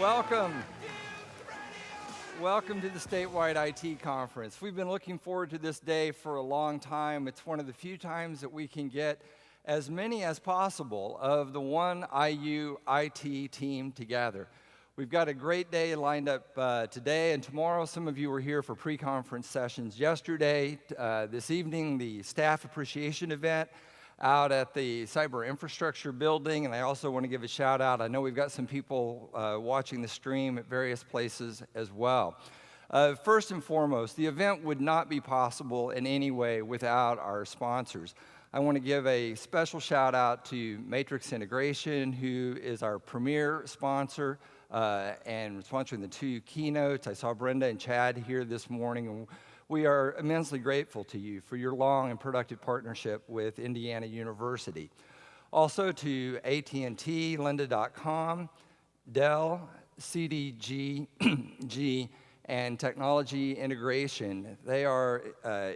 Welcome. Welcome to the Statewide IT Conference. We've been looking forward to this day for a long time. It's one of the few times that we can get as many as possible of the one IU IT team together. We've got a great day lined up today and tomorrow. Some of you were here for pre-conference sessions yesterday. This evening, the staff appreciation event out at the Cyber Infrastructure Building, and I also want to give a shout out. I know we've got some people watching the stream at various places as well. First and foremost, the event would not be possible in any way without our sponsors. I want to give a special shout out to Matrix Integration, who is our premier sponsor and sponsoring the two keynotes. I saw Brenda and Chad here this morning, and we are immensely grateful to you for your long and productive partnership with Indiana University. Also to AT&T, Lynda.com, Dell, CDG, and Technology Integration. They are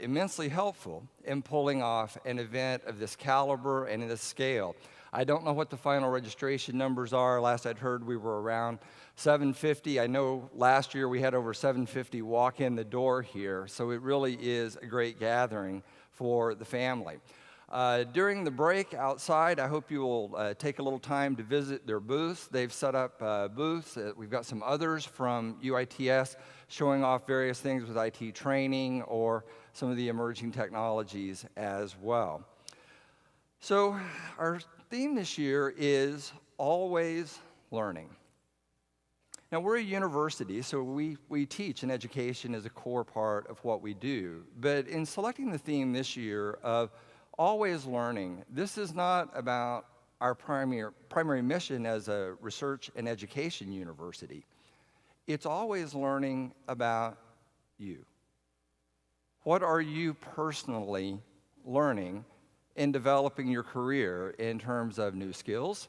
immensely helpful in pulling off an event of this caliber and in this scale. I don't know what the final registration numbers are. Last I'd heard we were around 750. I know last year we had over 750 walk in the door here, so it really is a great gathering for the family. During the break outside, I hope you will take a little time to visit their booths. They've set up booths. We've got some others from UITS showing off various things with IT training or some of the emerging technologies as well. So our theme this year is always learning. Now, we're a university, so we teach, and education is a core part of what we do. But in selecting the theme this year of always learning, this is not about our primary mission as a research and education university. It's always learning about you. What are you personally learning in developing your career in terms of new skills,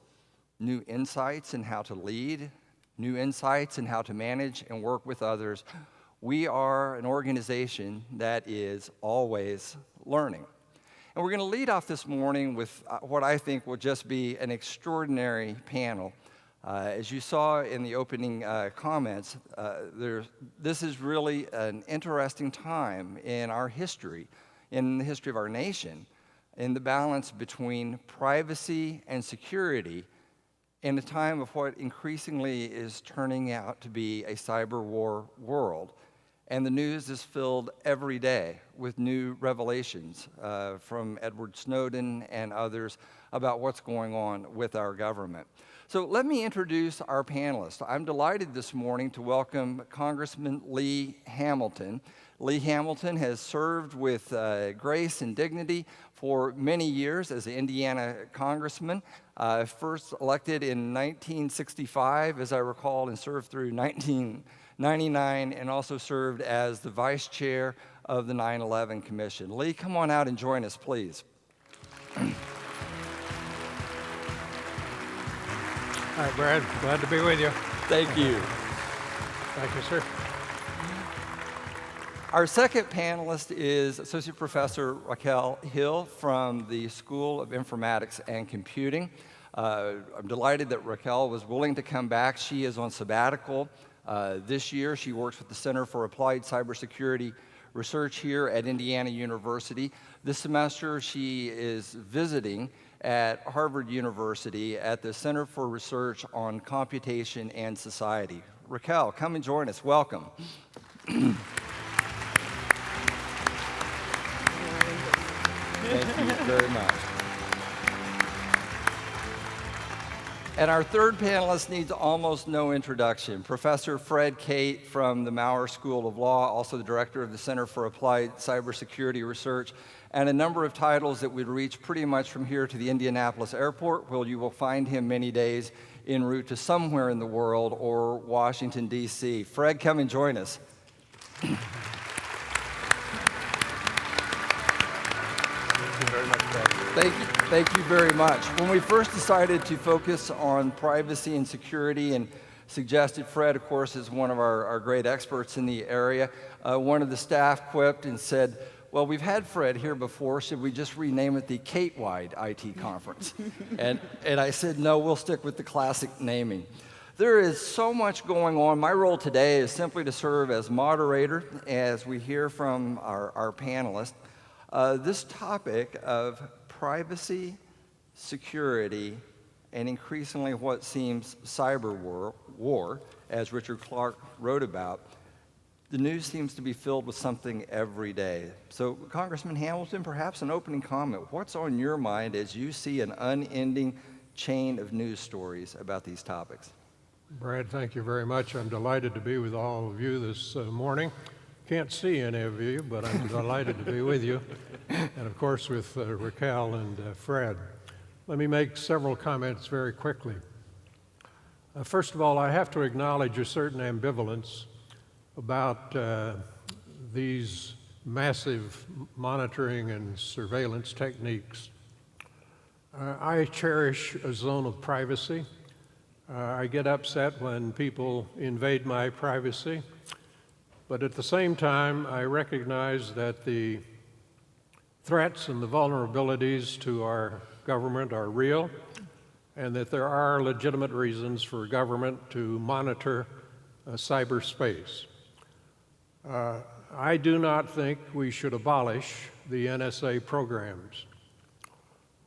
new insights in how to lead, new insights in how to manage and work with others? We are an organization that is always learning. And we're going to lead off this morning with what I think will just be an extraordinary panel. As you saw in the opening comments, this is really an interesting time in our history, in the history of our nation, in the balance between privacy and security in a time of what increasingly is turning out to be a cyber war world. And the news is filled every day with new revelations from Edward Snowden and others about what's going on with our government. So let me introduce our panelists. I'm delighted this morning to welcome Congressman Lee Hamilton. Lee Hamilton has served with grace and dignity for many years as an Indiana congressman, first elected in 1965, as I recall, and served through 1999, and also served as the vice chair of the 9/11 Commission. Lee, come on out and join us, please. Hi, Brad. Glad to be with you. Thank you. Thank you, sir. Our second panelist is Associate Professor Raquel Hill from the School of Informatics and Computing. I'm delighted that Raquel was willing to come back. She is on sabbatical this year. She works with the Center for Applied Cybersecurity Research here at Indiana University. This semester, she is visiting at Harvard University at the Center for Research on Computation and Society. Raquel, come and join us. Welcome. Thank you very much. And our third panelist needs almost no introduction. Professor Fred Cate from the Maurer School of Law, also the director of the Center for Applied Cybersecurity Research, and a number of titles that would reach pretty much from here to the Indianapolis airport, where you will find him many days en route to somewhere in the world or Washington, D.C. Fred, come and join us. Thank you very much. When we first decided to focus on privacy and security and suggested Fred, of course, is one of our great experts in the area, one of the staff quipped and said, well, we've had Fred here before, should we just rename it the Statewide IT Conference? and I said, no, we'll stick with the classic naming. There is so much going on. My role today is simply to serve as moderator as we hear from our panelists. This topic of privacy, security, and increasingly what seems cyber war, as Richard Clarke wrote about, the news seems to be filled with something every day. So, Congressman Hamilton, perhaps an opening comment. What's on your mind as you see an unending chain of news stories about these topics? Brad, thank you very much. I'm delighted to be with all of you this morning. Can't see any of you, but I'm delighted to be with you. And of course with Raquel and Fred. Let me make several comments very quickly. First of all, I have to acknowledge a certain ambivalence about these massive monitoring and surveillance techniques. I cherish a zone of privacy. I get upset when people invade my privacy, but at the same time, I recognize that the threats and the vulnerabilities to our government are real, and that there are legitimate reasons for government to monitor cyberspace. I do not think we should abolish the NSA programs.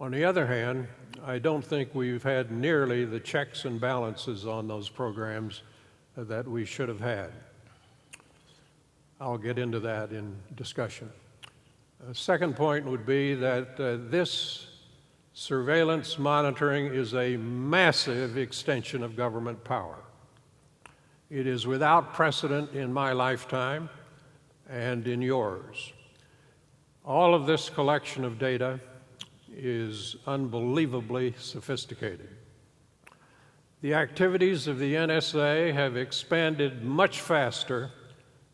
On the other hand, I don't think we've had nearly the checks and balances on those programs that we should have had. I'll get into that in discussion. A second point would be that this surveillance monitoring is a massive extension of government power. It is without precedent in my lifetime and in yours. All of this collection of data is unbelievably sophisticated. The activities of the NSA have expanded much faster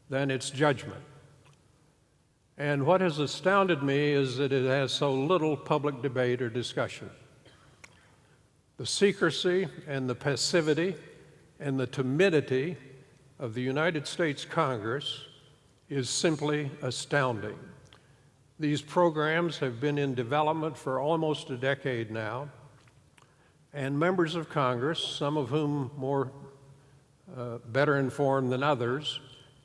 than its judgment. And what has astounded me is that it has so little public debate or discussion. The secrecy and the passivity and the timidity of the United States Congress is simply astounding. These programs have been in development for almost a decade now, and members of Congress, some of whom better informed than others,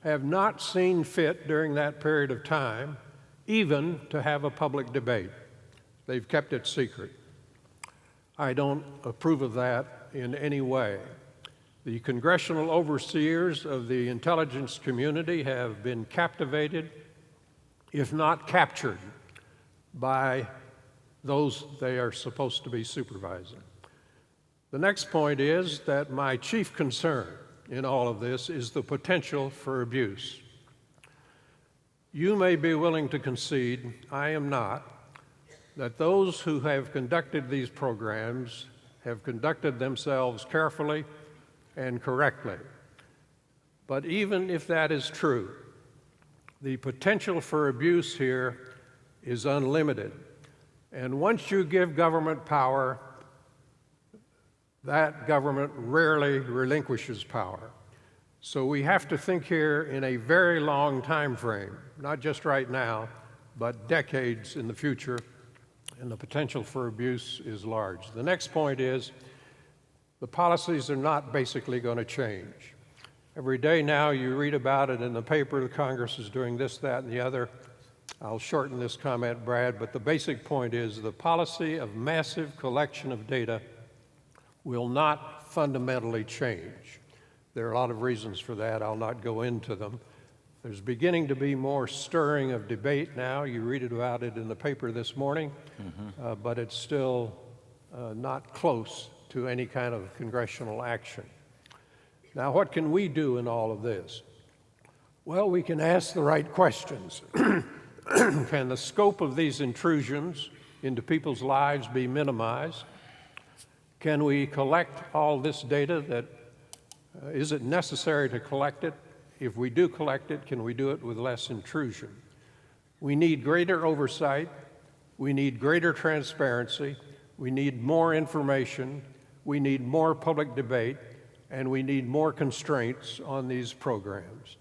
have not seen fit during that period of time even to have a public debate. They've kept it secret. I don't approve of that in any way. The congressional overseers of the intelligence community have been captivated, if not captured, by those they are supposed to be supervising. The next point is that my chief concern in all of this is the potential for abuse. You may be willing to concede, I am not, that those who have conducted these programs have conducted themselves carefully and correctly. But even if that is true, the potential for abuse here is unlimited. And once you give government power, that government rarely relinquishes power. So we have to think here in a very long time frame, not just right now, but decades in the future, and the potential for abuse is large. The next point is the policies are not basically going to change. Every day now you read about it in the paper, the Congress is doing this, that, and the other. I'll shorten this comment, Brad, but the basic point is the policy of massive collection of data will not fundamentally change. There are a lot of reasons for that. I'll not go into them. There's beginning to be more stirring of debate now. You read about it in the paper this morning, but it's still not close to any kind of congressional action. Now, what can we do in all of this? Well, we can ask the right questions. Can the scope of these intrusions into people's lives be minimized? Can we collect all this data is it necessary to collect it? If we do collect it, can we do it with less intrusion? We need greater oversight. We need greater transparency. We need more information. We need more public debate. And we need more constraints on these programs.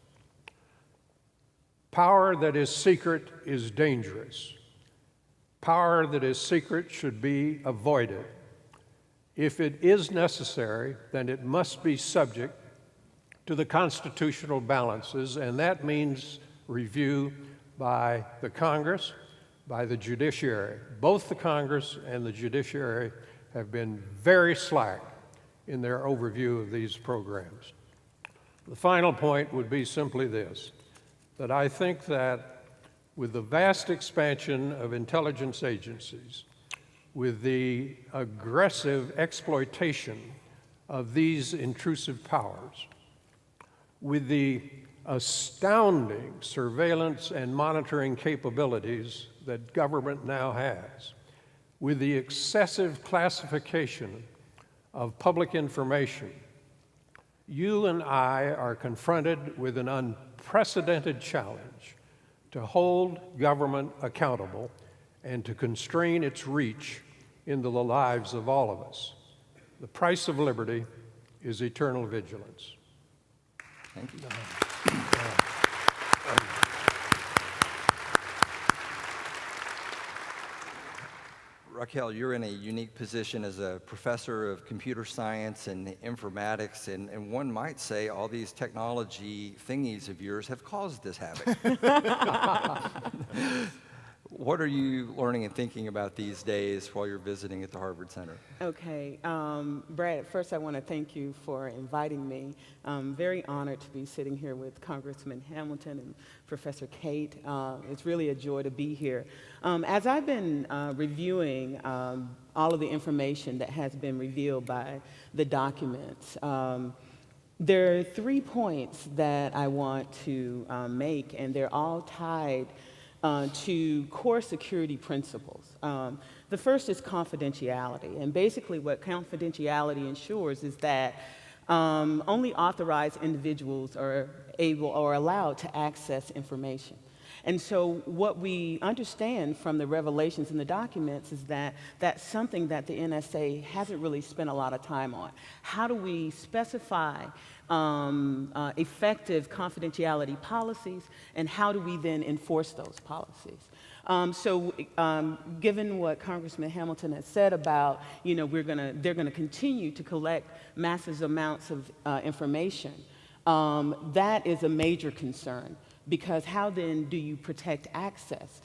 Power that is secret is dangerous. Power that is secret should be avoided. If it is necessary, then it must be subject to the constitutional balances, and that means review by the Congress, by the judiciary. Both the Congress and the judiciary have been very slack in their overview of these programs. The final point would be simply this, that I think that with the vast expansion of intelligence agencies, with the aggressive exploitation of these intrusive powers, with the astounding surveillance and monitoring capabilities that government now has, with the excessive classification of public information, you and I are confronted with an unprecedented challenge to hold government accountable and to constrain its reach into the lives of all of us. The price of liberty is eternal vigilance. Thank you. Raquel, you're in a unique position as a professor of computer science and informatics, and one might say all these technology thingies of yours have caused this havoc. What are you learning and thinking about these days while you're visiting at the Harvard Center? Okay, Brad, first I want to thank you for inviting me. I'm very honored to be sitting here with Congressman Hamilton and Professor Cate. It's really a joy to be here. As I've been reviewing all of the information that has been revealed by the documents, there are 3 points that I want to make, and they're all tied to core security principles. The first is confidentiality, and basically what confidentiality ensures is that only authorized individuals are able or allowed to access information. And so what we understand from the revelations in the documents is that that's something that the NSA hasn't really spent a lot of time on. How do we specify effective confidentiality policies, and how do we then enforce those policies? Given what Congressman Hamilton has said about, they're gonna continue to collect massive amounts of information, that is a major concern, because how then do you protect access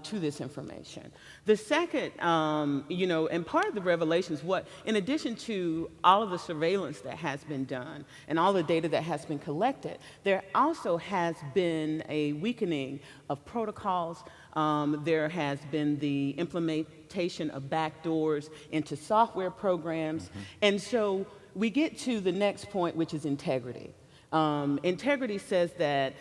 to this information? The second, and part of the revelations, in addition to all of the surveillance that has been done and all the data that has been collected, there also has been a weakening of protocols. There has been the implementation of backdoors into software programs. Mm-hmm. And so we get to the next point, which is integrity. Integrity says that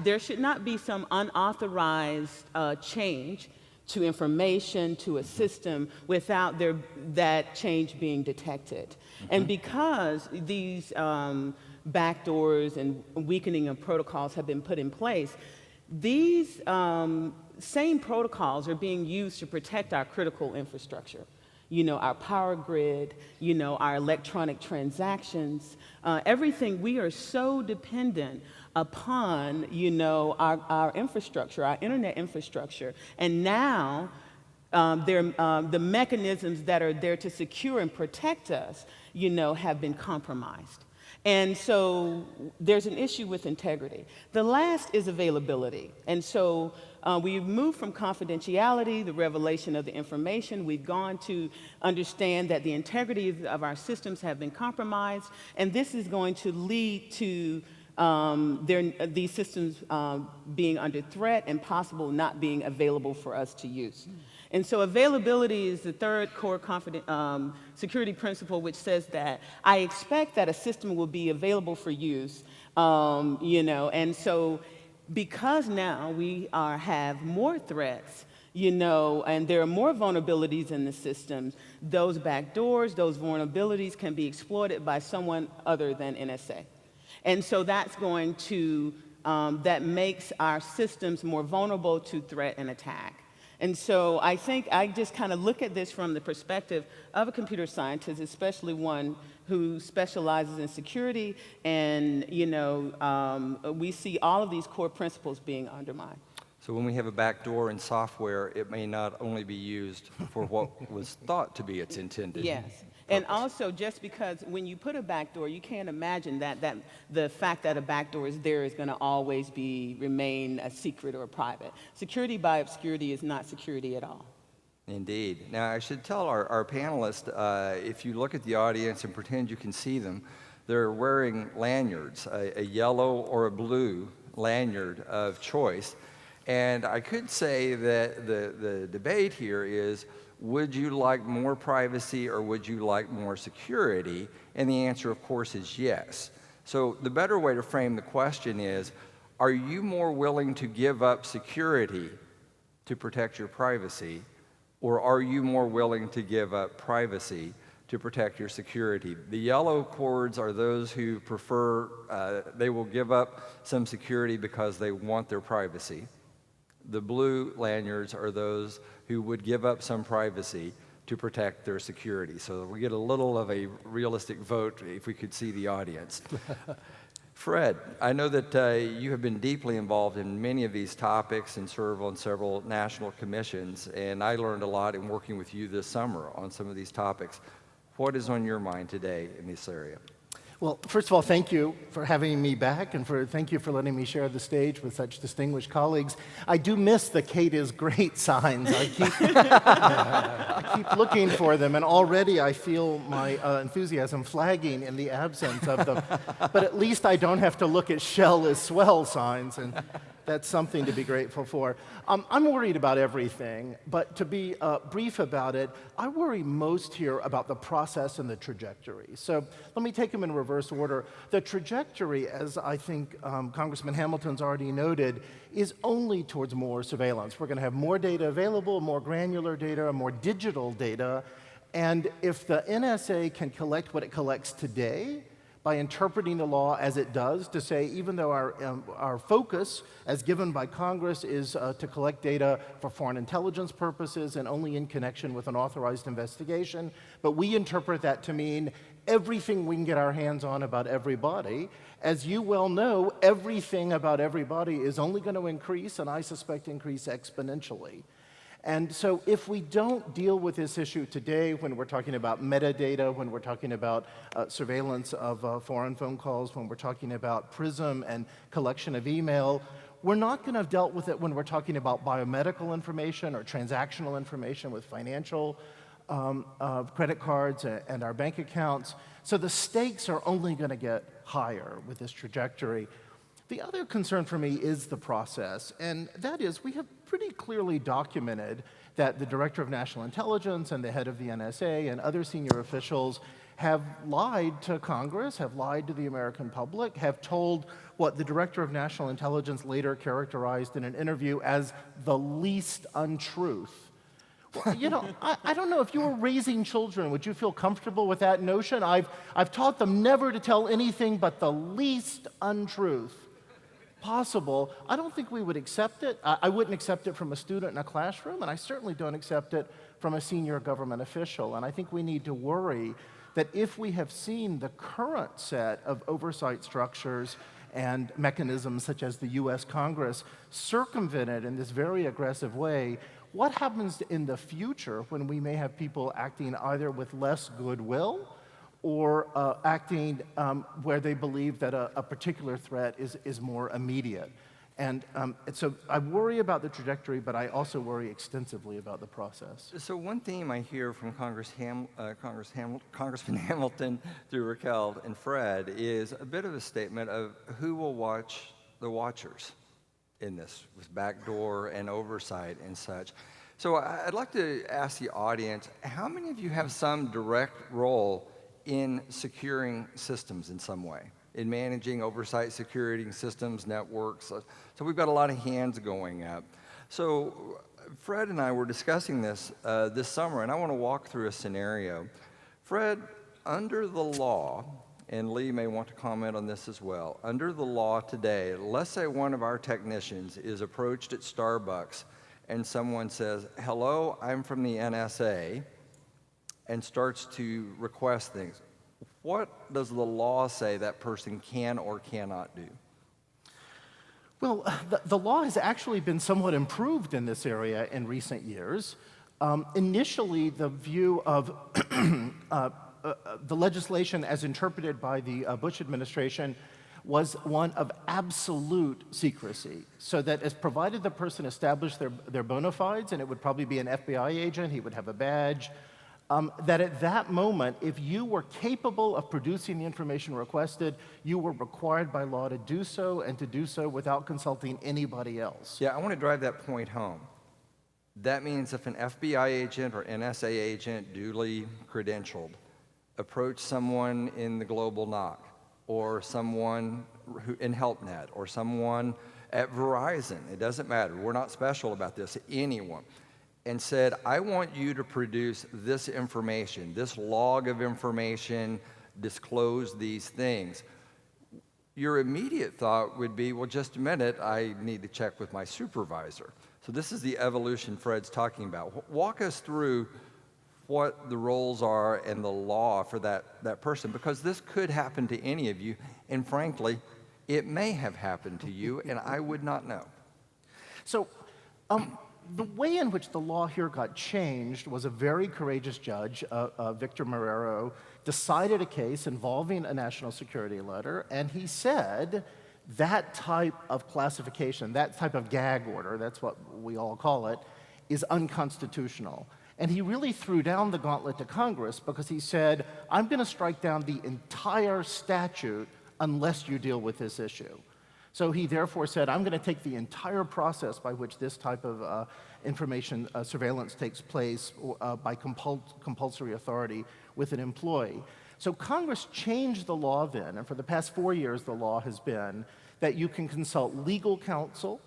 there should not be some unauthorized change to information, to a system, without that change being detected. Mm-hmm. And because these backdoors and weakening of protocols have been put in place, these same protocols are being used to protect our critical infrastructure. Our power grid, our electronic transactions, everything. We are so dependent upon, our infrastructure, our internet infrastructure. And now, the mechanisms that are there to secure and protect us, have been compromised. And so there's an issue with integrity. The last is availability. And so we've moved from confidentiality, the revelation of the information. We've gone to understand that the integrity of our systems have been compromised, and this is going to lead to these systems being under threat and possible not being available for us to use. And so availability is the third core security principle, which says that I expect that a system will be available for use, and so because now we have more threats, and there are more vulnerabilities in the systems, those backdoors, those vulnerabilities can be exploited by someone other than NSA. And so that's going to, that makes our systems more vulnerable to threat and attack. And so I think I just kind of look at this from the perspective of a computer scientist, especially one who specializes in security, and we see all of these core principles being undermined. So when we have a backdoor in software, it may not only be used for what was thought to be its intended. Yes. And also, just because when you put a backdoor, you can't imagine that the fact that a backdoor is there is going to always remain a secret or private. Security by obscurity is not security at all. Indeed. Now, I should tell our panelists, if you look at the audience and pretend you can see them, they're wearing lanyards, a yellow or a blue lanyard of choice. And I could say that the debate here is, would you like more privacy or would you like more security? And the answer, of course, is yes. So the better way to frame the question is, are you more willing to give up security to protect your privacy, or are you more willing to give up privacy to protect your security? The yellow cords are those who prefer, they will give up some security because they want their privacy. The blue lanyards are those who would give up some privacy to protect their security. So we get a little of a realistic vote if we could see the audience. Fred, I know that you have been deeply involved in many of these topics and serve on several national commissions, and I learned a lot in working with you this summer on some of these topics. What is on your mind today in this area? Well, first of all, thank you for having me back, and thank you for letting me share the stage with such distinguished colleagues. I do miss the Cate is great signs. I keep looking for them, and already I feel my enthusiasm flagging in the absence of them. But at least I don't have to look at Shell is swell signs, and that's something to be grateful for. I'm worried about everything, but to be brief about it, I worry most here about the process and the trajectory. So let me take them in reverse order. The trajectory, as I think Congressman Hamilton's already noted, is only towards more surveillance. We're going to have more data available, more granular data, more digital data, and if the NSA can collect what it collects today, by interpreting the law as it does, to say even though our focus, as given by Congress, is to collect data for foreign intelligence purposes and only in connection with an authorized investigation, but we interpret that to mean everything we can get our hands on about everybody. As you well know, everything about everybody is only going to increase, and I suspect increase exponentially. And so if we don't deal with this issue today, when we're talking about metadata, when we're talking about surveillance of foreign phone calls, when we're talking about PRISM and collection of email, we're not going to have dealt with it when we're talking about biomedical information or transactional information with financial credit cards and our bank accounts. So the stakes are only going to get higher with this trajectory. The other concern for me is the process, and that is we have pretty clearly documented that the Director of National Intelligence and the head of the NSA and other senior officials have lied to Congress, have lied to the American public, have told what the Director of National Intelligence later characterized in an interview as the least untruth. Well, you know, I don't know, if you were raising children, would you feel comfortable with that notion? I've taught them never to tell anything but the least untruth possible. I don't think we would accept it. I wouldn't accept it from a student in a classroom, and I certainly don't accept it from a senior government official. And I think we need to worry that if we have seen the current set of oversight structures and mechanisms such as the US Congress circumvented in this very aggressive way, what happens in the future when we may have people acting either with less goodwill or acting where they believe that a particular threat is more immediate? And so I worry about the trajectory, but I also worry extensively about the process. So one theme I hear from Congressman Hamilton through Raquel and Fred is a bit of a statement of who will watch the watchers in this, with backdoor and oversight and such. So I'd like to ask the audience, how many of you have some direct role in securing systems in some way, in managing oversight, security systems, networks? So we've got a lot of hands going up. So Fred and I were discussing this this summer, and I want to walk through a scenario. Fred, under the law, and Lee may want to comment on this as well, under the law today, let's say one of our technicians is approached at Starbucks and someone says, "Hello, I'm from the NSA," and starts to request things. What does the law say that person can or cannot do? Well, the law has actually been somewhat improved in this area in recent years. Initially, the view of the legislation as interpreted by the Bush administration was one of absolute secrecy, so that as provided the person established their bona fides, and it would probably be an FBI agent, he would have a badge, that at that moment, if you were capable of producing the information requested, you were required by law to do so, and to do so without consulting anybody else. Yeah, I want to drive that point home. That means if an FBI agent or NSA agent duly credentialed approached someone in the global NOC, or someone in HelpNet, or someone at Verizon, it doesn't matter, we're not special about this, anyone, and said, I want you to produce this information, this log of information, disclose these things, your immediate thought would be, well, just a minute, I need to check with my supervisor. So this is the evolution Fred's talking about. Walk us through what the roles are and the law for that person, because this could happen to any of you, and frankly, it may have happened to you, and I would not know. So the way in which the law here got changed was a very courageous judge, Victor Marrero, decided a case involving a national security letter, and he said that type of classification, that type of gag order, that's what we all call it, is unconstitutional. And he really threw down the gauntlet to Congress because he said, I'm going to strike down the entire statute unless you deal with this issue. So he therefore said, I'm going to take the entire process by which this type of information surveillance takes place by compulsory authority with an employee. So Congress changed the law then, and for the past 4 years the law has been that you can consult legal counsel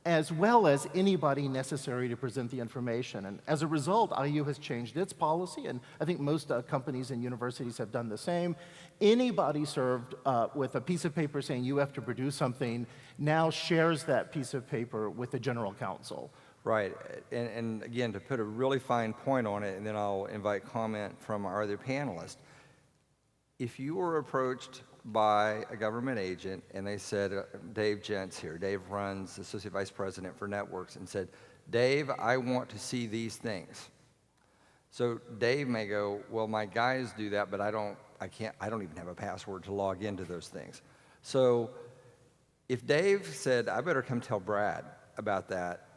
as well as anybody necessary to present the information. And as a result, IU has changed its policy, and I think most companies and universities have done the same. Anybody served with a piece of paper saying you have to produce something now shares that piece of paper with the general counsel. Right, and again, to put a really fine point on it, and then I'll invite comment from our other panelists. If you were approached by a government agent and they said, Dave Gents here, Dave runs Associate Vice President for Networks, and said, Dave, I want to see these things. So Dave may go, well, my guys do that, but I don't even have a password to log into those things. So if Dave said, I better come tell Brad about that,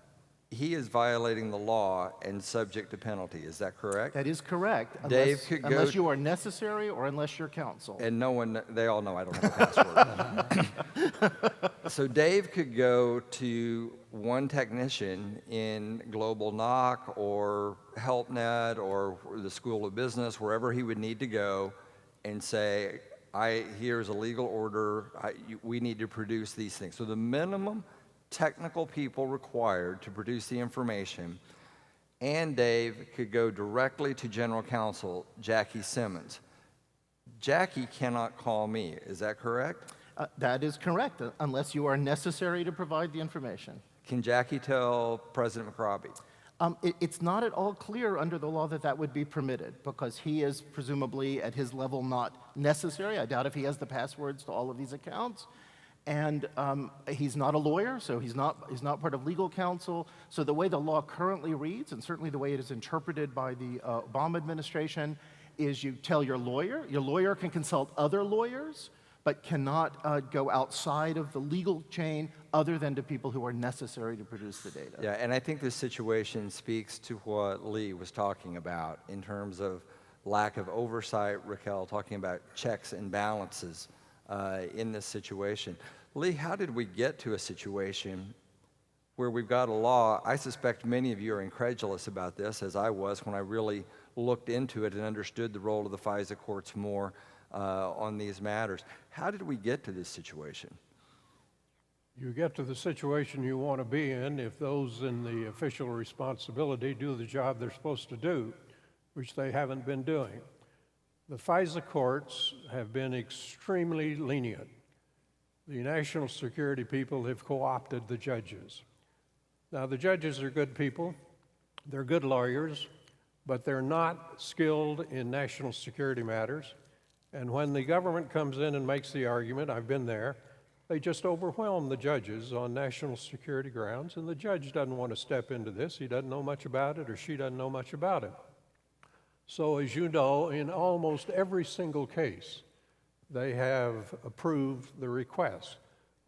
he is violating the law and subject to penalty. Is that correct? That is correct. Unless you are necessary or unless you're counsel. And they all know I don't have a password. So Dave could go to one technician in Global NOC or HelpNet or the School of Business, wherever he would need to go, and say, here's a legal order, we need to produce these things. So the minimum technical people required to produce the information, and Dave could go directly to General Counsel Jackie Simmons. Jackie cannot call me, is that correct? That is correct, unless you are necessary to provide the information. Can Jackie tell President McRobbie? It's not at all clear under the law that that would be permitted, because he is presumably at his level not necessary. I doubt if he has the passwords to all of these accounts. And he's not a lawyer, so he's not part of legal counsel. So the way the law currently reads, and certainly the way it is interpreted by the Obama administration, is you tell your lawyer. Your lawyer can consult other lawyers, but cannot go outside of the legal chain other than to people who are necessary to produce the data. Yeah, and I think this situation speaks to what Lee was talking about in terms of lack of oversight, Raquel talking about checks and balances in this situation. Lee, how did we get to a situation where we've got a law? I suspect many of you are incredulous about this, as I was when I really looked into it and understood the role of the FISA courts more on these matters. How did we get to this situation? You get to the situation you want to be in if those in the official responsibility do the job they're supposed to do, which they haven't been doing. The FISA courts have been extremely lenient. The national security people have co-opted the judges. Now, the judges are good people, they're good lawyers, but they're not skilled in national security matters. And when the government comes in and makes the argument, I've been there, they just overwhelm the judges on national security grounds, and the judge doesn't want to step into this. He doesn't know much about it, or she doesn't know much about it. So as you know, in almost every single case, they have approved the request.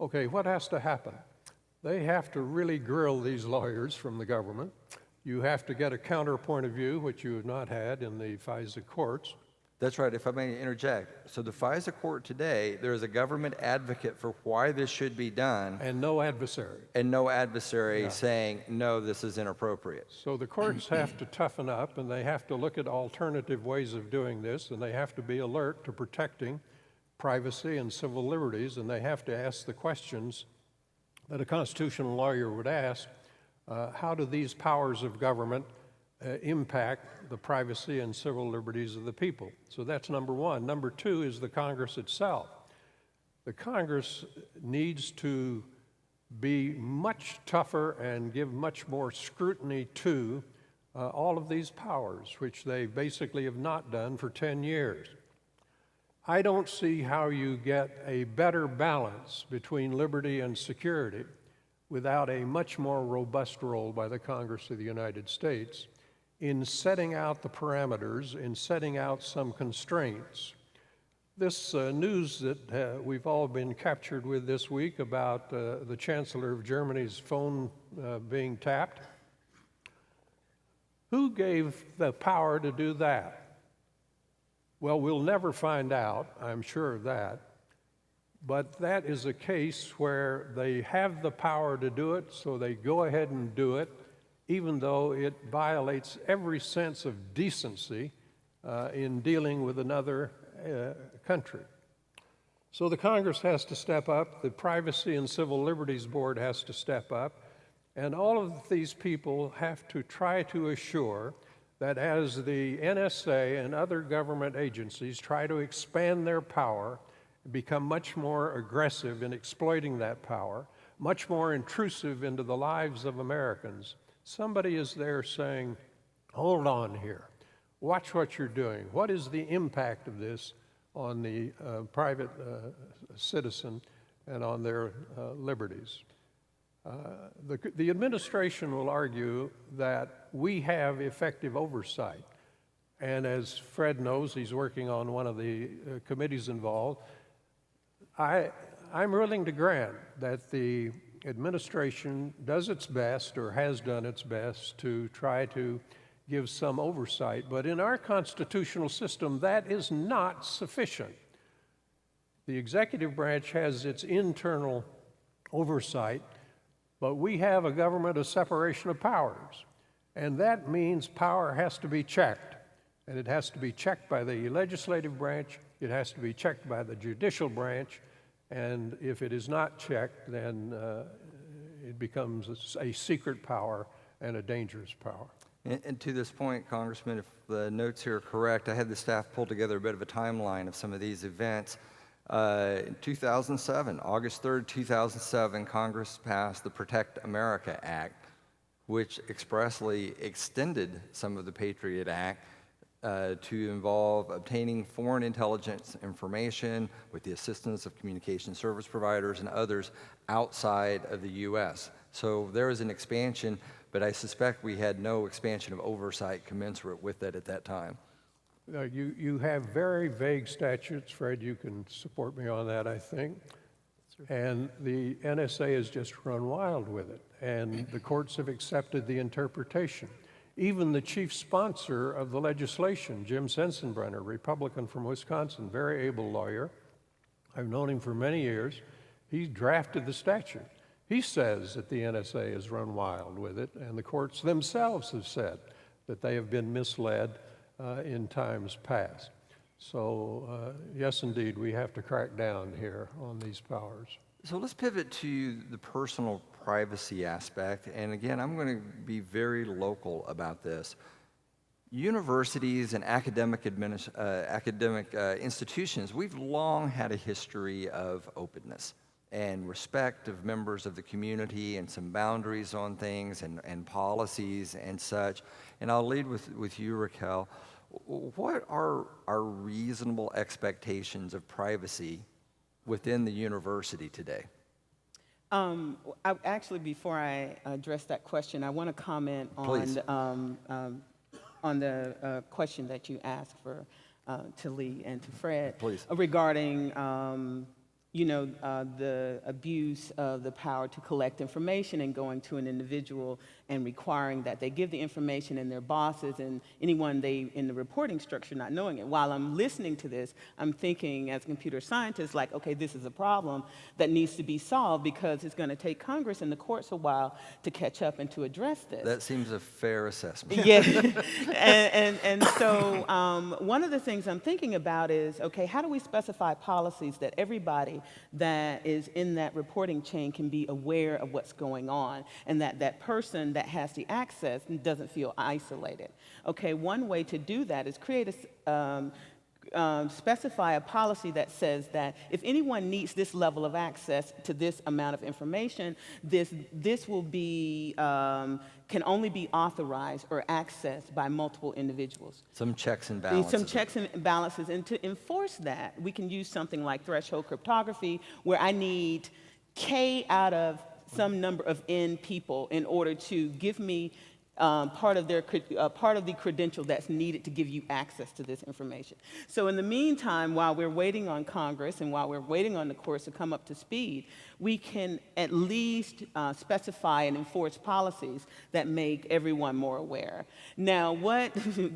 Okay, what has to happen? They have to really grill these lawyers from the government. You have to get a counterpoint of view, which you have not had in the FISA courts. That's right, if I may interject. So the FISA court today, there is a government advocate for why this should be done, And no adversary. and no adversary saying, no, this is inappropriate. So the courts have to toughen up, and they have to look at alternative ways of doing this, and they have to be alert to protecting privacy and civil liberties, and they have to ask the questions that a constitutional lawyer would ask. How do these powers of government impact the privacy and civil liberties of the people? So that's number one. Number two is the Congress itself. The Congress needs to be much tougher and give much more scrutiny to all of these powers, which they basically have not done for 10 years. I don't see how you get a better balance between liberty and security without a much more robust role by the Congress of the United States in setting out the parameters, in setting out some constraints. This news that we've all been captured with this week about the Chancellor of Germany's phone being tapped, who gave the power to do that? Well, we'll never find out, I'm sure of that, but that is a case where they have the power to do it, so they go ahead and do it, even though it violates every sense of decency in dealing with another country. So the Congress has to step up, the Privacy and Civil Liberties Board has to step up, and all of these people have to try to assure that as the NSA and other government agencies try to expand their power, become much more aggressive in exploiting that power, much more intrusive into the lives of Americans, somebody is there saying, hold on here, watch what you're doing. What is the impact of this on the private citizen and on their liberties? The administration will argue that we have effective oversight. And as Fred knows, he's working on one of the committees involved. I'm willing to grant that the administration does its best or has done its best to try to give some oversight. But in our constitutional system, that is not sufficient. The executive branch has its internal oversight, but we have a government of separation of powers. And that means power has to be checked. And it has to be checked by the legislative branch, it has to be checked by the judicial branch, and if it is not checked, then it becomes a secret power and a dangerous power. And to this point, Congressman, if the notes here are correct, I had the staff pull together a bit of a timeline of some of these events. In 2007, August 3rd, 2007, Congress passed the Protect America Act, which expressly extended some of the Patriot Act to involve obtaining foreign intelligence information with the assistance of communication service providers and others outside of the U.S. So there was an expansion, but I suspect we had no expansion of oversight commensurate with it at that time. You have very vague statutes, Fred, you can support me on that, I think. And the NSA has just run wild with it, and the courts have accepted the interpretation. Even the chief sponsor of the legislation, Jim Sensenbrenner, Republican from Wisconsin, very able lawyer, I've known him for many years, he drafted the statute. He says that the NSA has run wild with it, and the courts themselves have said that they have been misled in times past. So yes, indeed, we have to crack down here on these powers. So let's pivot to the personal privacy aspect. And again, I'm going to be very local about this. Universities and academic institutions, we've long had a history of openness and respect of members of the community and some boundaries on things and policies and such. And I'll lead with you, Raquel. What are our reasonable expectations of privacy within the university today? Actually, before I address that question, I want to comment on on the question that you asked to Lee and to Fred. Please. Regarding the abuse of the power to collect information and going to an individual and requiring that they give the information and their bosses and anyone in the reporting structure not knowing it. While I'm listening to this, I'm thinking as a computer scientist, like, okay, this is a problem that needs to be solved because it's going to take Congress and the courts a while to catch up and to address this. That seems a fair assessment. Yeah, and so one of the things I'm thinking about is, okay, how do we specify policies that everybody that is in that reporting chain can be aware of what's going on, and that person that has the access doesn't feel isolated? Okay, one way to do that is create specify a policy that says that if anyone needs this level of access to this amount of information, this will be can only be authorized or accessed by multiple individuals. Some checks and balances. Some checks and balances, and to enforce that, we can use something like threshold cryptography, where I need K out of some number of N people in order to give me part of the credential that's needed to give you access to this information. So in the meantime, while we're waiting on Congress and while we're waiting on the courts to come up to speed, we can at least specify and enforce policies that make everyone more aware. Now,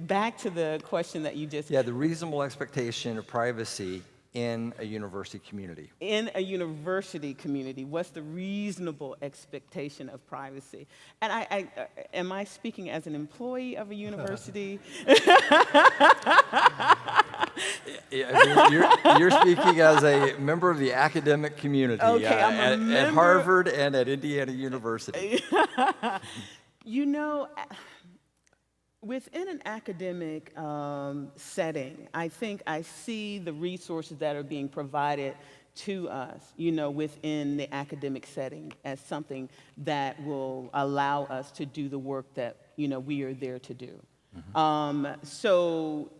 back to the question that you just... Yeah, the reasonable expectation of privacy in a university community. In a university community, what's the reasonable expectation of privacy? And am I speaking as an employee of a university? You're speaking as a member of the academic community. Okay, I'm a at Harvard and at Indiana University. Within an academic setting, I think I see the resources that are being provided to us, within the academic setting as something that will allow us to do the work that, we are there to do. Mm-hmm. So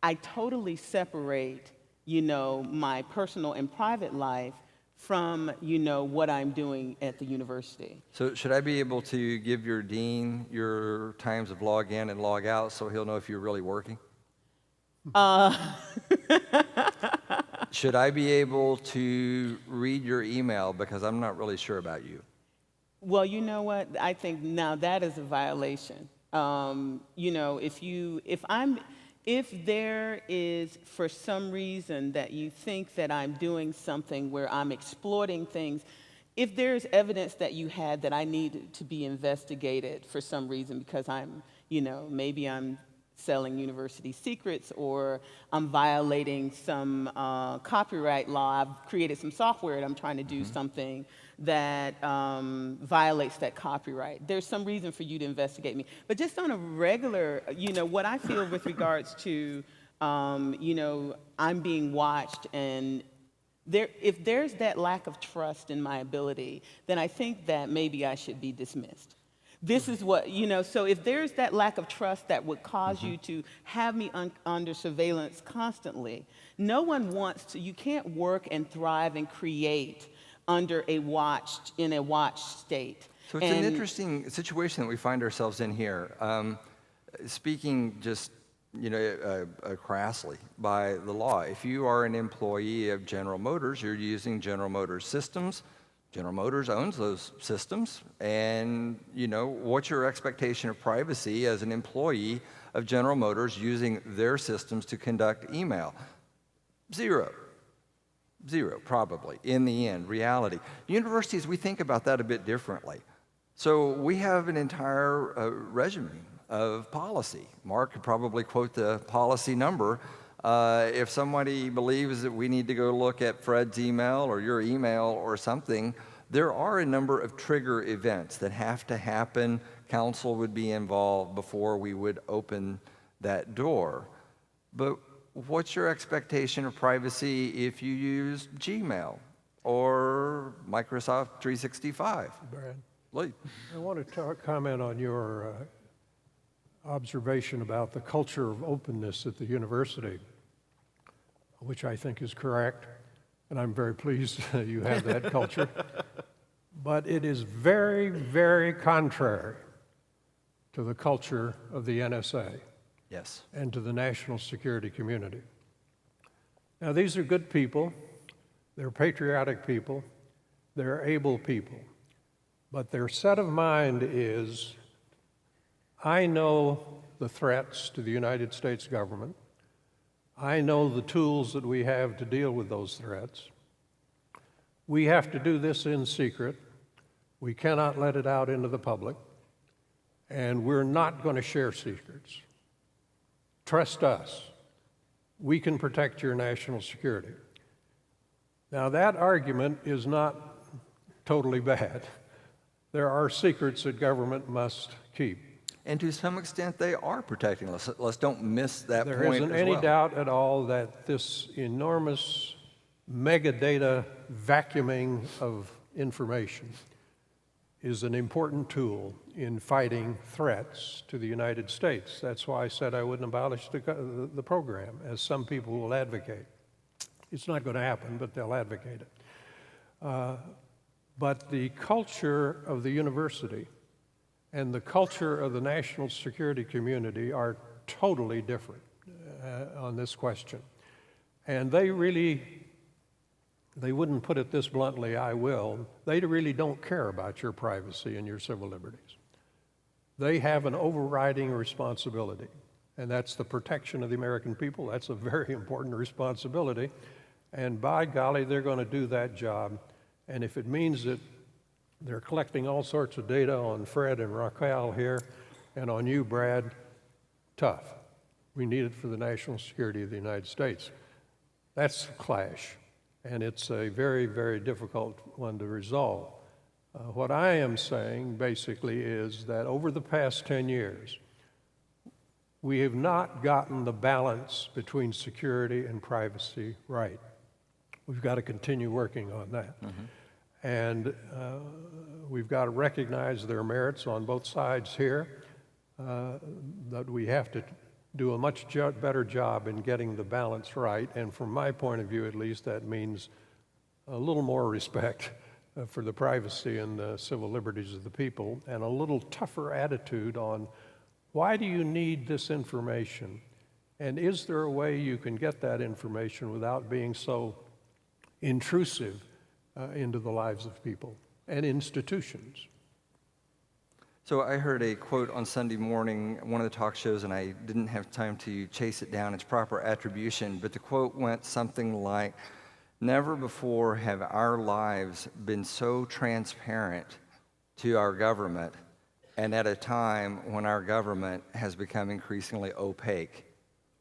I totally separate, my personal and private life from, what I'm doing at the university. So should I be able to give your dean your times of log in and log out so he'll know if you're really working? Should I be able to read your email because I'm not really sure about you? Well, you know what? I think now that is a violation. If there is, for some reason, that you think that I'm doing something where I'm exploiting things, if there's evidence that you had that I need to be investigated for some reason because I'm, maybe I'm selling university secrets or I'm violating some copyright law, I've created some software and I'm trying to do something that violates that copyright. There's some reason for you to investigate me. But just on a regular, what I feel with regards to, I'm being watched, and if there's that lack of trust in my ability, then I think that maybe I should be dismissed. This is what, so if there's that lack of trust that would cause you to have me under surveillance constantly, no one wants to, you can't work and thrive and create in a watched state. So it's an interesting situation that we find ourselves in here. Speaking just, crassly by the law, if you are an employee of General Motors, you're using General Motors systems. General Motors owns those systems, and what's your expectation of privacy as an employee of General Motors using their systems to conduct email? Zero, probably, in the end, reality. Universities, we think about that a bit differently. So we have an entire regimen of policy. Mark could probably quote the policy number. If somebody believes that we need to go look at Fred's email or your email or something, there are a number of trigger events that have to happen. Council would be involved before we would open that door. But what's your expectation of privacy if you use Gmail or Microsoft 365? Brad, Lee. I want to comment on your observation about the culture of openness at the university, which I think is correct, and I'm very pleased you have that culture. But it is very, very contrary to the culture of the NSA. Yes. and to the national security community. Now, these are good people, they're patriotic people, they're able people, but their set of mind is, I know the threats to the United States government, I know the tools that we have to deal with those threats. We have to do this in secret. We cannot let it out into the public, and we're not going to share secrets. Trust us. We can protect your national security. Now, that argument is not totally bad. There are secrets that government must keep. And to some extent, they are protecting us. Let's don't miss that There point isn't as any well. doubt at all that this enormous mega data vacuuming of information is an important tool in fighting threats to the United States. That's why I said I wouldn't abolish the program, as some people will advocate. It's not going to happen, but they'll advocate it. But the culture of the university and the culture of the national security community are totally different on this question. And they wouldn't put it this bluntly, I will, they really don't care about your privacy and your civil liberties. They have an overriding responsibility, and that's the protection of the American people. That's a very important responsibility, and by golly, they're going to do that job. And if it means that they're collecting all sorts of data on Fred and Raquel here, and on you, Brad, tough. We need it for the national security of the United States. That's a clash, and it's a very, very difficult one to resolve. What I am saying, basically, is that over the past 10 years, we have not gotten the balance between security and privacy right. We've got to continue working on that. And we've got to recognize their merits on both sides here, that we have to do a much better job in getting the balance right. And from my point of view, at least, that means a little more respect for the privacy and the civil liberties of the people, and a little tougher attitude on why do you need this information? And is there a way you can get that information without being so intrusive into the lives of people and institutions? So I heard a quote on Sunday morning, one of the talk shows, and I didn't have time to chase it down, its proper attribution, but the quote went something like, "Never before have our lives been so transparent to our government, and at a time when our government has become increasingly opaque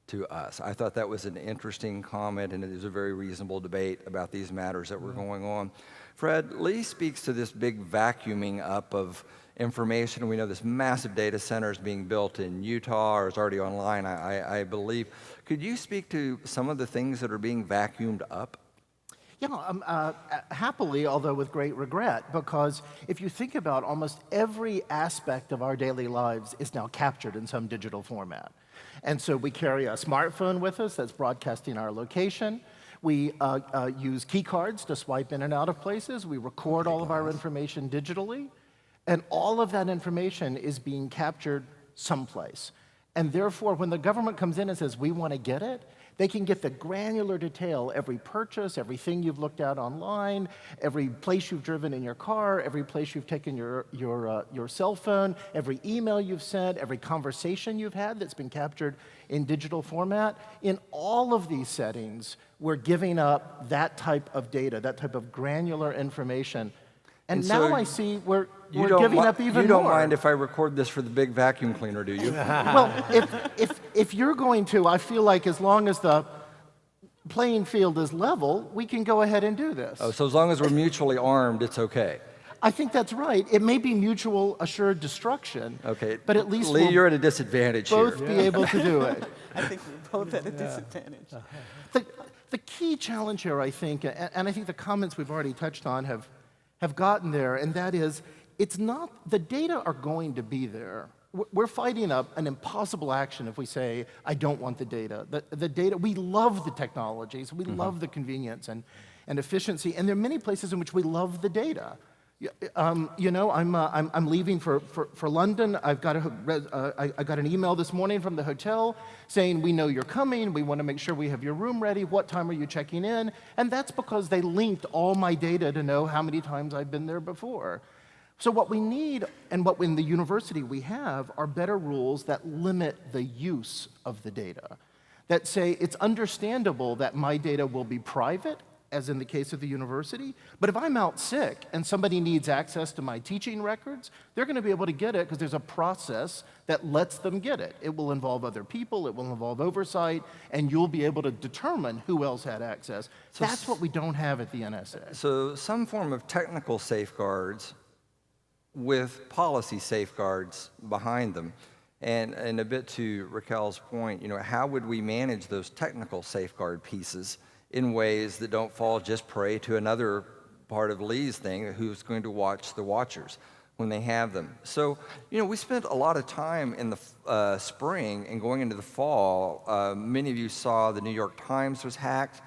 to us." I thought that was an interesting comment, and it is a very reasonable debate about these matters that were going on. Fred, Lee speaks to this big vacuuming up of information. We know this massive data center is being built in Utah, or is already online, I believe. Could you speak to some of the things that are being vacuumed up? Yeah, happily, although with great regret, because if you think about almost every aspect of our daily lives is now captured in some digital format. And so we carry a smartphone with us that's broadcasting our location. We use key cards to swipe in and out of places. We record all of our information digitally. And all of that information is being captured someplace. And therefore, when the government comes in and says, we want to get it, they can get the granular detail, every purchase, everything you've looked at online, every place you've driven in your car, every place you've taken your cell phone, every email you've sent, every conversation you've had that's been captured in digital format. In all of these settings, we're giving up that type of data, that type of granular information. And so now I see we're giving up even more. You don't mind if I record this for the big vacuum cleaner, do you? Well, if you're going to, I feel like as long as the playing field is level, we can go ahead and do this. Oh, so as long as we're mutually armed, it's okay. I think that's right. It may be mutual assured destruction, Okay. but at least Lee, we'll you're at a disadvantage both here. be able to do it. I think we're both at a disadvantage. The key challenge here, I think, and I think the comments we've already touched on have gotten there, and that is, it's not, the data are going to be there. We're fighting up an impossible action if we say, I don't want the data. The data, we love the technologies, we love the convenience and efficiency, and there are many places in which we love the data. I'm leaving for London. I got an email this morning from the hotel saying, we know you're coming. We want to make sure we have your room ready. What time are you checking in? And that's because they linked all my data to know how many times I've been there before. So what we need, and what in the university we have, are better rules that limit the use of the data, that say it's understandable that my data will be private, as in the case of the university, but if I'm out sick and somebody needs access to my teaching records, they're going to be able to get it because there's a process that lets them get it. It will involve other people, it will involve oversight, and you'll be able to determine who else had access. That's what we don't have at the NSA. So some form of technical safeguards with policy safeguards behind them. And a bit to Raquel's point, how would we manage those technical safeguard pieces in ways that don't fall just prey to another part of Lee's thing, who's going to watch the watchers when they have them. So, we spent a lot of time in the spring and going into the fall. Many of you saw the New York Times was hacked,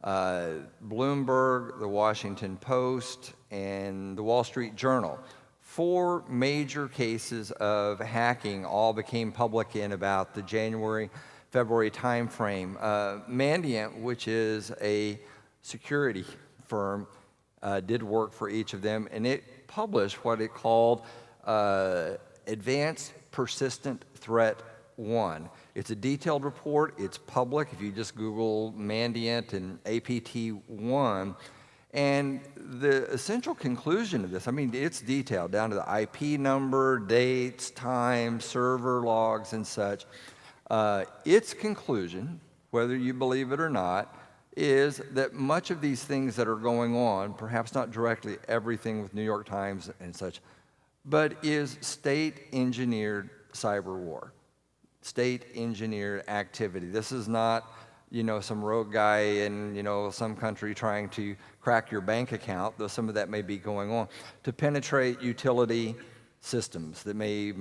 Bloomberg, the Washington Post, and the Wall Street Journal. 4 major cases of hacking all became public in about the January-February timeframe. Mandiant, which is a security firm, did work for each of them, and it published what it called Advanced Persistent Threat 1. It's a detailed report. It's public. If you just Google Mandiant and APT1, and the essential conclusion of this, it's detailed down to the IP number, dates, times, server logs, and such. Its conclusion, whether you believe it or not, is that much of these things that are going on, perhaps not directly everything with New York Times and such, but is state-engineered cyber war, state-engineered activity. This is not some rogue guy in, some country trying to crack your bank account, though some of that may be going on, to penetrate utility systems that may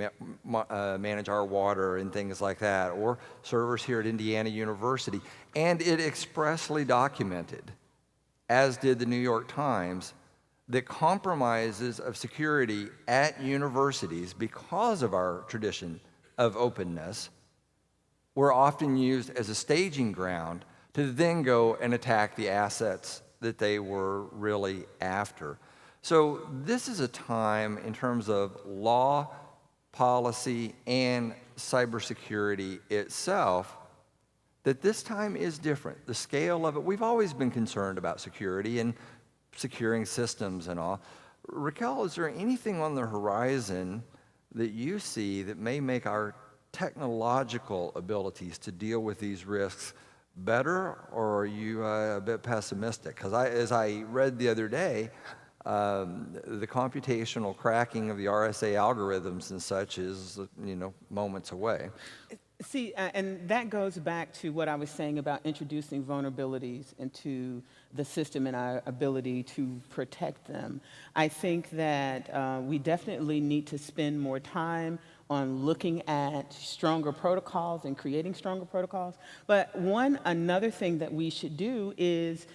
manage our water and things like that, or servers here at Indiana University. And it expressly documented, as did the New York Times, that compromises of security at universities, because of our tradition of openness, were often used as a staging ground to then go and attack the assets that they were really after. So this is a time in terms of law, policy, and cybersecurity itself that this time is different. The scale of it, we've always been concerned about security and securing systems and all. Raquel, is there anything on the horizon that you see that may make our technological abilities to deal with these risks better, or are you a bit pessimistic? Because as I read the other day, the computational cracking of the RSA algorithms and such is, moments away. See, and that goes back to what I was saying about introducing vulnerabilities into the system and our ability to protect them. I think that we definitely need to spend more time on looking at stronger protocols and creating stronger protocols. But another thing that we should do is,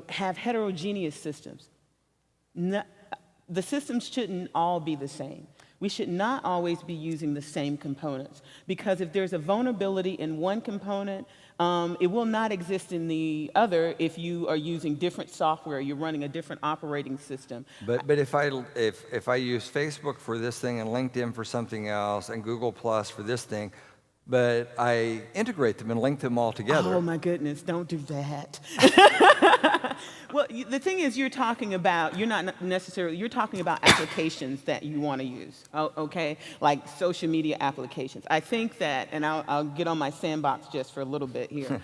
have heterogeneous systems. The systems shouldn't all be the same. We should not always be using the same components, because if there's a vulnerability in one component, it will not exist in the other if you are using different software, you're running a different operating system. But if I use Facebook for this thing and LinkedIn for something else and Google Plus for this thing, but I integrate them and link them all together. Oh my goodness, don't do that. Well, the thing is, you're talking about applications that you want to use, okay? Like social media applications. I think that, and I'll get on my sandbox just for a little bit here.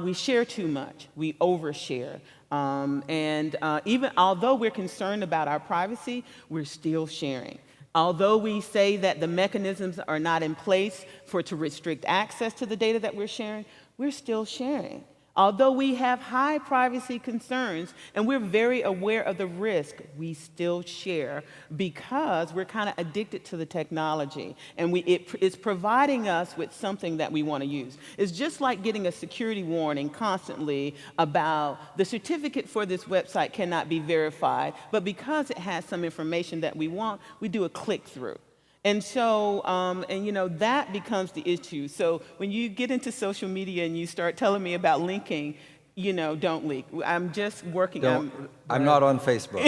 We share too much, we overshare. And even although we're concerned about our privacy, we're still sharing. Although we say that the mechanisms are not in place to restrict access to the data that we're sharing, we're still sharing. Although we have high privacy concerns and we're very aware of the risk, we still share because we're kind of addicted to the technology and it's providing us with something that we want to use. It's just like getting a security warning constantly about the certificate for this website cannot be verified, but because it has some information that we want, we do a click through. And so, that becomes the issue. So when you get into social media and you start telling me about linking, don't leak. I'm just working on... I'm not on Facebook.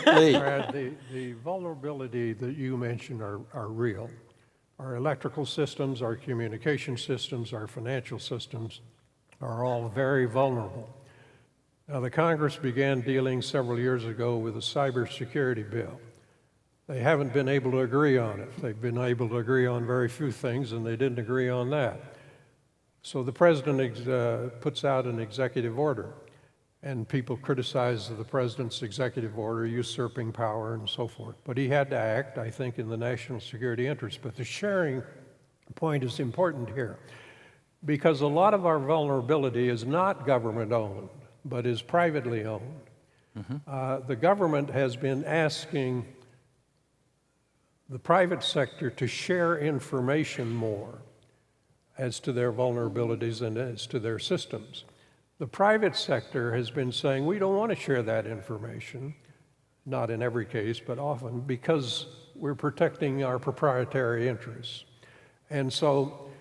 Lee. Brad, the vulnerability that you mentioned are real. Our electrical systems, our communication systems, our financial systems are all very vulnerable. Now, the Congress began dealing several years ago with a cybersecurity bill. They haven't been able to agree on it. They've been able to agree on very few things, and they didn't agree on that. So the president puts out an executive order, and people criticize the president's executive order, usurping power and so forth. But he had to act, I think, in the national security interest. But the sharing point is important here, because a lot of our vulnerability is not government-owned, but is privately owned. Mm-hmm. The government has been asking the private sector to share information more as to their vulnerabilities and as to their systems. The private sector has been saying, we don't want to share that information, not in every case, but often, because we're protecting our proprietary interests. And so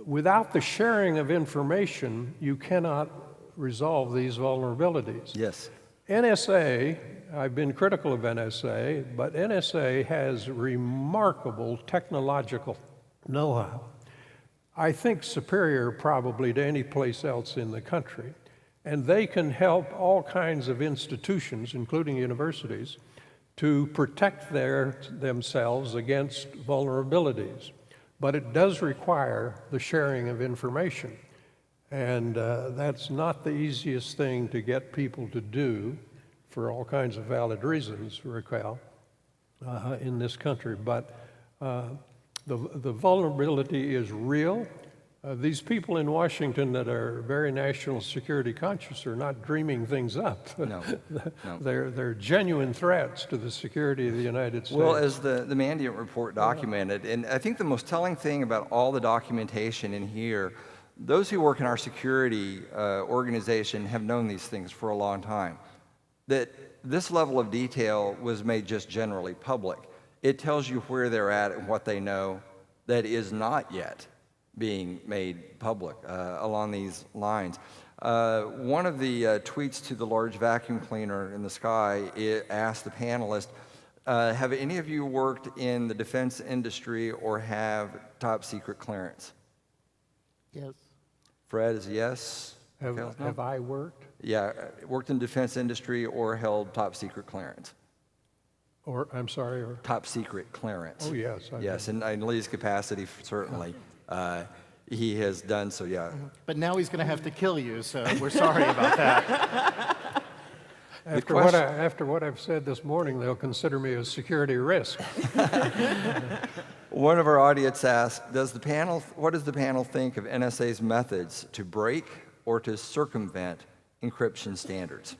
without the sharing of information, you cannot resolve these vulnerabilities. Yes. NSA, I've been critical of NSA, but NSA has remarkable technological know-how. I think superior probably to any place else in the country. And they can help all kinds of institutions, including universities, to protect themselves against vulnerabilities. But it does require the sharing of information. And that's not the easiest thing to get people to do for all kinds of valid reasons, Raquel, in this country. But the vulnerability is real. These people in Washington that are very national security conscious are not dreaming things up. No. They're genuine threats to the security of the United States. Well, as the Mandiant report documented, and I think the most telling thing about all the documentation in here, those who work in our security organization have known these things for a long time. That this level of detail was made just generally public. It tells you where they're at and what they know that is not yet being made public along these lines. One of the tweets to the large vacuum cleaner in the sky, it asked the panelists, have any of you worked in the defense industry or have top secret clearance? Yes. Fred is yes. Have I worked? Yeah, worked in defense industry or held top secret clearance. Or, I'm sorry? Or? Top secret clearance. Oh, yes. Yes, in Lee's capacity, certainly. He has done so, yeah. But now he's going to have to kill you, so we're sorry about that. After what I've said this morning, they'll consider me a security risk. One of our audience asked, what does the panel think of NSA's methods to break or to circumvent encryption standards?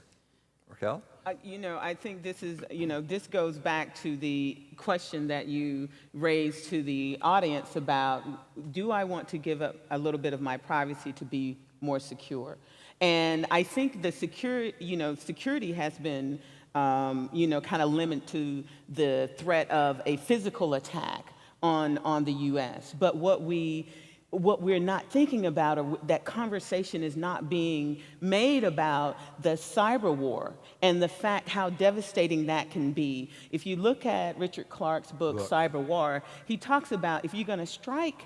Raquel? I think this is, this goes back to the question that you raised to the audience about, do I want to give up a little bit of my privacy to be more secure? And I think the security has been, kind of limited to the threat of a physical attack on the U.S. But what we're not thinking about, or that conversation is not being made about the cyber war and the fact how devastating that can be. If you look at Richard Clarke's book, Cyber War, he talks about if you're going to strike,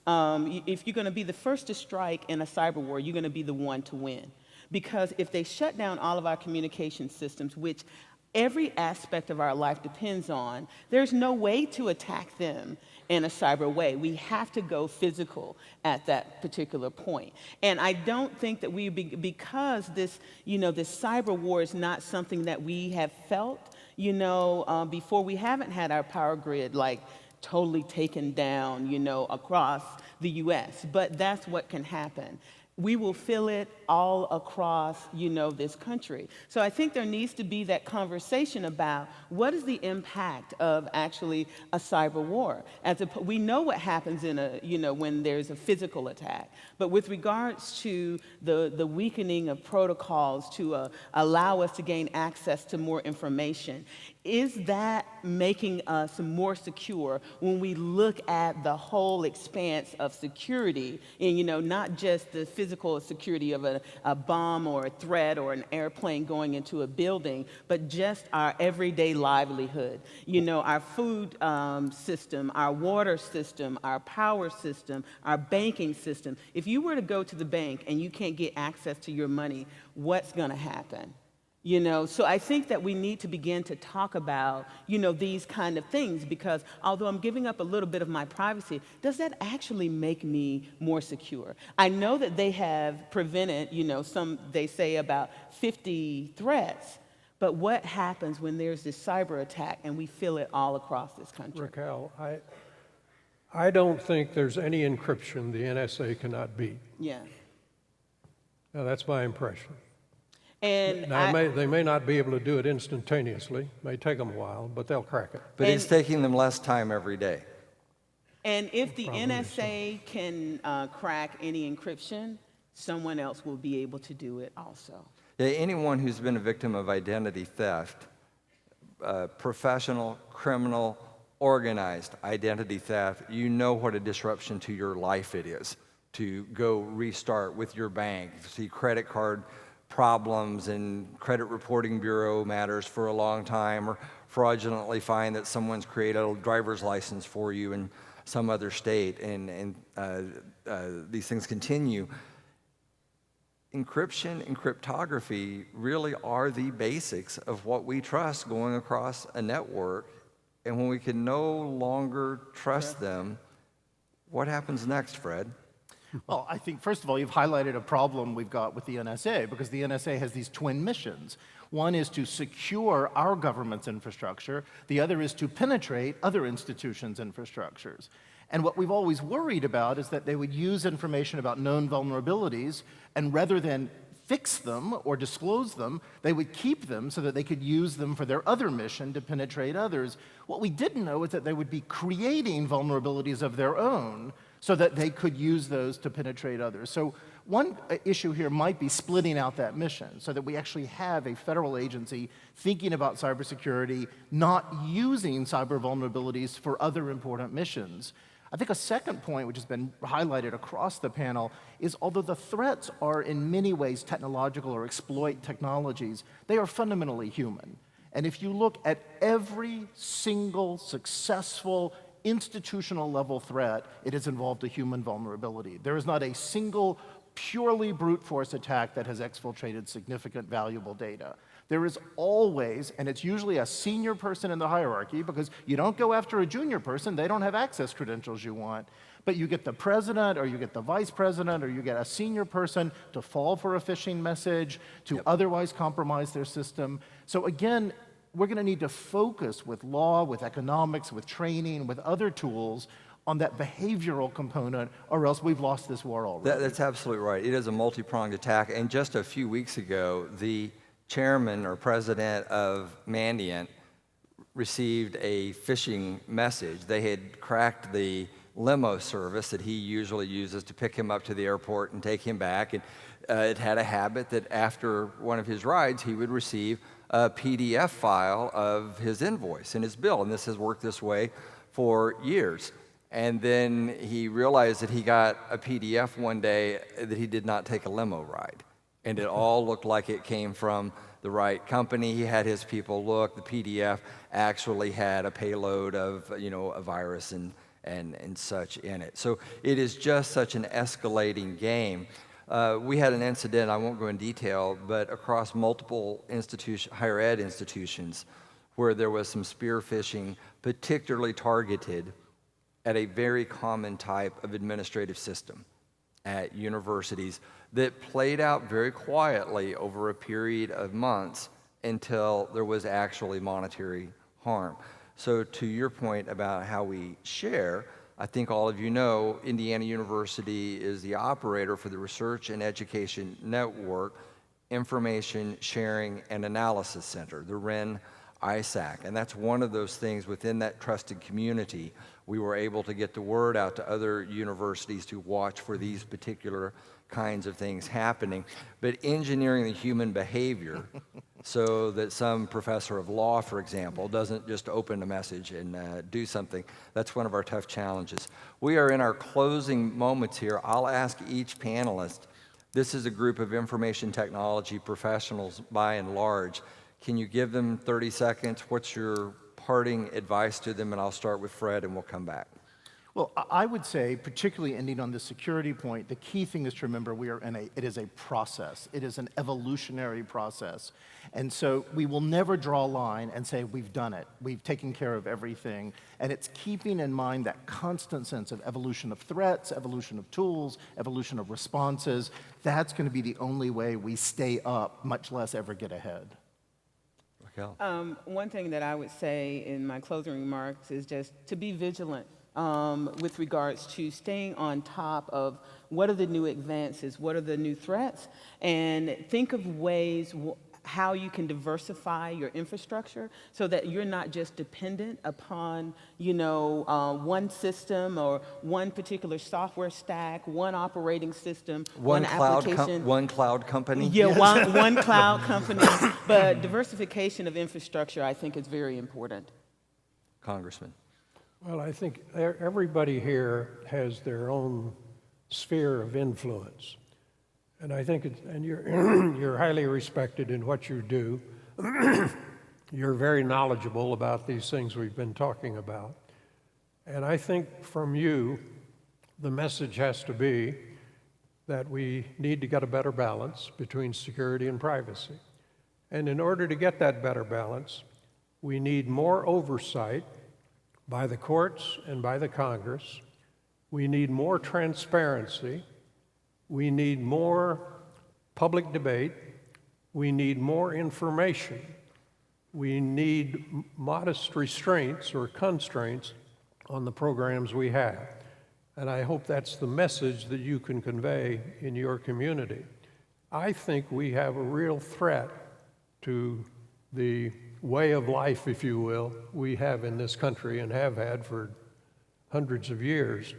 if you're going to be the first to strike in a cyber war, you're going to be the one to win. Because if they shut down all of our communication systems, which every aspect of our life depends on, there's no way to attack them in a cyber way. We have to go physical at that particular point. And I don't think that because this, this cyber war is not something that we have felt, before. We haven't had our power grid totally taken down, across the U.S. But that's what can happen. we will feel it all across, this country. So I think there needs to be that conversation about what is the impact of actually a cyber war. We know what happens when there's a physical attack, but with regards to the weakening of protocols to allow us to gain access to more information, is that making us more secure when we look at the whole expanse of security and, not just the physical security of a bomb or a threat or an airplane going into a building, but just our everyday livelihood, our food system, our water system, our power system, our banking system. If you were to go to the bank and you can't get access to your money, what's going to happen? So I think that we need to begin to talk about, these kind of things, because although I'm giving up a little bit of my privacy, does that actually make me more secure? I know that they have prevented, they say about 50 threats, but what happens when there's this cyber attack and we feel it all across this country? Raquel, I don't think there's any encryption the NSA cannot beat. Yeah. Now, that's my impression. And now, they may not be able to do it instantaneously. It may take them a while, but they'll crack it. But it's taking them less time every day. And if the NSA can crack any encryption, someone else will be able to do it also. Yeah, anyone who's been a victim of identity theft, professional, criminal, organized identity theft, you know what a disruption to your life it is to go restart with your bank, see credit card problems and credit reporting bureau matters for a long time, or fraudulently find that someone's created a driver's license for you in some other state, and these things continue. Encryption and cryptography really are the basics of what we trust going across a network, and when we can no longer trust them, what happens next, Fred? Well, I think, first of all, you've highlighted a problem we've got with the NSA, because the NSA has these twin missions. One is to secure our government's infrastructure. The other is to penetrate other institutions' infrastructures. And what we've always worried about is that they would use information about known vulnerabilities, and rather than fix them or disclose them, they would keep them so that they could use them for their other mission to penetrate others. What we didn't know is that they would be creating vulnerabilities of their own so that they could use those to penetrate others. So one issue here might be splitting out that mission so that we actually have a federal agency thinking about cybersecurity, not using cyber vulnerabilities for other important missions. I think a second point, which has been highlighted across the panel, is although the threats are in many ways technological or exploit technologies, they are fundamentally human. And if you look at every single successful institutional level threat, it has involved a human vulnerability. There is not a single purely brute force attack that has exfiltrated significant valuable data. There is always, and it's usually a senior person in the hierarchy, because you don't go after a junior person, they don't have access credentials you want, but you get the president or you get the vice president or you get a senior person to fall for a phishing message, to otherwise compromise their system. So again, we're going to need to focus with law, with economics, with training, with other tools on that behavioral component, or else we've lost this war already. That's absolutely right. It is a multi-pronged attack. And just a few weeks ago, the chairman or president of Mandiant received a phishing message. They had cracked the limo service that he usually uses to pick him up to the airport and take him back. And it had a habit that after one of his rides, he would receive a PDF file of his invoice and his bill, and this has worked this way for years. And then he realized that he got a PDF one day that he did not take a limo ride, and it all looked like it came from the right company. He had his people look. The PDF actually had a payload of, a virus and such in it. So it is just such an escalating game. We had an incident, I won't go in detail, but across multiple higher ed institutions where there was some spear phishing, particularly targeted at a very common type of administrative system at universities that played out very quietly over a period of months until there was actually monetary harm. So to your point about how we share, I think all of you know Indiana University is the operator for the Research and Education Network Information Sharing and Analysis Center, the REN ISAC. And that's one of those things within that trusted community. We were able to get the word out to other universities to watch for these particular kinds of things happening. But engineering the human behavior so that some professor of law, for example, doesn't just open a message and do something, that's one of our tough challenges. We are in our closing moments here. I'll ask each panelist, this is a group of information technology professionals by and large. Can you give them 30 seconds? What's your parting advice to them? And I'll start with Fred and we'll come back. Well, I would say, particularly ending on the security point, the key thing is to remember it is a process. It is an evolutionary process. And so we will never draw a line and say, we've done it, we've taken care of everything. And it's keeping in mind that constant sense of evolution of threats, evolution of tools, evolution of responses. That's going to be the only way we stay up, much less ever get ahead. Raquel? One thing that I would say in my closing remarks is just to be vigilant with regards to staying on top of what are the new advances, what are the new threats, and think of ways how you can diversify your infrastructure so that you're not just dependent upon, one system or one particular software stack, one operating system, one application. One cloud company? Yeah, one cloud company. But diversification of infrastructure, I think, is very important. Congressman. Well, I think everybody here has their own sphere of influence. And I think, you're highly respected in what you do. You're very knowledgeable about these things we've been talking about. And I think from you, the message has to be that we need to get a better balance between security and privacy. And in order to get that better balance, we need more oversight by the courts and by the Congress. We need more transparency. We need more public debate. We need more information. We need modest restraints or constraints on the programs we have. And I hope that's the message that you can convey in your community. I think we have a real threat to the way of life, if you will, we have in this country and have had for hundreds of years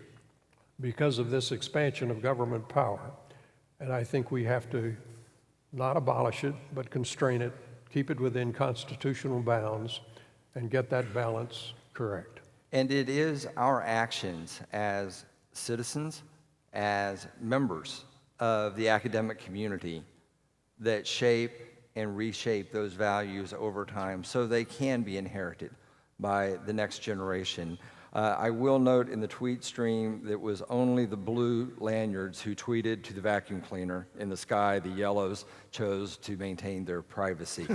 because of this expansion of government power. And I think we have to not abolish it, but constrain it, keep it within constitutional bounds, and get that balance correct. And it is our actions as citizens, as members of the academic community that shape and reshape those values over time so they can be inherited by the next generation. I will note in the tweet stream that it was only the blue lanyards who tweeted to the vacuum cleaner in the sky. The yellows chose to maintain their privacy.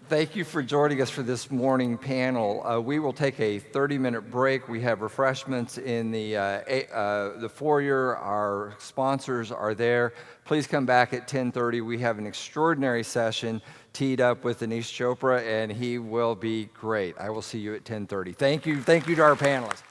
Thank you for joining us for this morning panel. We will take a 30-minute break. We have refreshments in the foyer. Our sponsors are there. Please come back at 10:30. We have an extraordinary session teed up with Anish Chopra, and he will be great. I will see you at 10:30. Thank you to our panelists.